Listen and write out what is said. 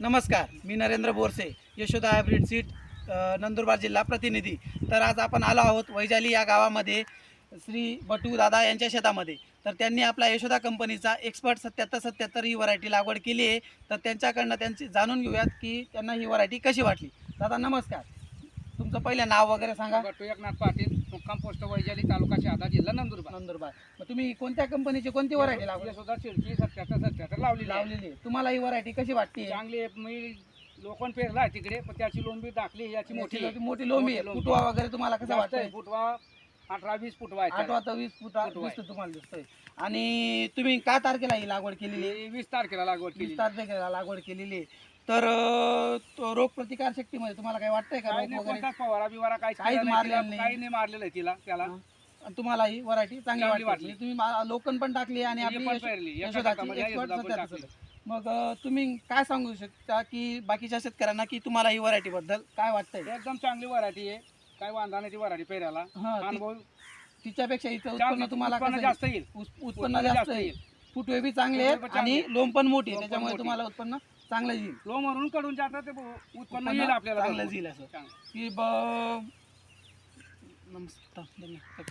नमस्कार, मी Narendra Borse, Yashoda hybrid seed Nandurbar जिल्हा प्रतिनिधी। तर आज आपण आलो आहोत वैजाली या गावामध्ये श्री बटू दादा यांच्या शेतामध्ये। तर त्यांनी आपला यशोदा कंपनीचा एक्सपर्ट 7777 ही व्हरायटी लागवड केली आहे। तर त्यांच्याकडनं त्यांची जाणून घेऊयात की त्यांना ही व्हरायटी कशी वाटली। दादा नमस्कार, तुमचं पहिलं नाव वगैरे सांगा। बटू एकनाथ पाटील, मुक्काम पोस्ट वैजाली, तालुका शहादा, जिल्हा नंदुरबार। मग तुम्ही कोणत्या कंपनीची कोणती व्हरायटी लागवड सुद्धा चिडकी 7777 लावलेली लावलेली आहे? तुम्हाला ही व्हरायटी कशी वाटते? चांगली आहे। मी लोकण पेरला आहे तिकडे, पण त्याची लोंबी टाकली, याची मोठी मोठी लोंबी आहे। फुटवा वगैरे तुम्हाला कसं वाटतंय? फुटवा 18-20 फुटवा आहे। 8 वा 20 फुटा दिसतो तुम्हाला दिसतोय। आणि तुम्ही काय तारखेला ही लागवड केलेली आहे? 20 तारखेला लागवड 20 केली। तारखेला लागवड केलेली आहे। तर तो रोग प्रतिकार शक्तीमध्ये तुम्हाला काय वाटतंय का? काही रोग नाही, वगैरे कोणताच फवारा बिवारा काहीच काहीच मारलेलं नाही. काही नाही मारलेलं आहे तिला त्याला। आणि तुम्हाला ही व्हरायटी चांगली चांगली वाटली? वाटली. तुम्ही लोकन पण टाकली आणि हे आपली पण पेरली. एका यशोदाची टाकामध्ये expert यशोदा पण सध्या टाकली. तसं. मग तुम्ही काय सांगू शकता की बाकीच्या शेतकऱ्यांना की तुम्हाला ही व्हरायटी बद्दल काय वाटतंय? एकदम चांगली व्हरायटी आहे, काय वांधा नाही ती व्हरायटी पेरायला। हा, अनुभव तिच्यापेक्षा इथं उत्पन्न तुम्हाला उत्पन्न कसं जास्त येईल। उत्पन्न जास्त येईल। फुटवे बी चांगले आहेत फुटवे पण चांगले आणि आहेत. लोम पण मोठी आहे, लोम पण त्याच्यामुळे मोठी. तुम्हाला उत्पन्न चांगलं येईल। लो म्हणून कडून जातं ते उत्पन्न येईल आपल्याला चांगलं भरपूर. येईल असं चांगलं. की नमस्कार, धन्यवाद.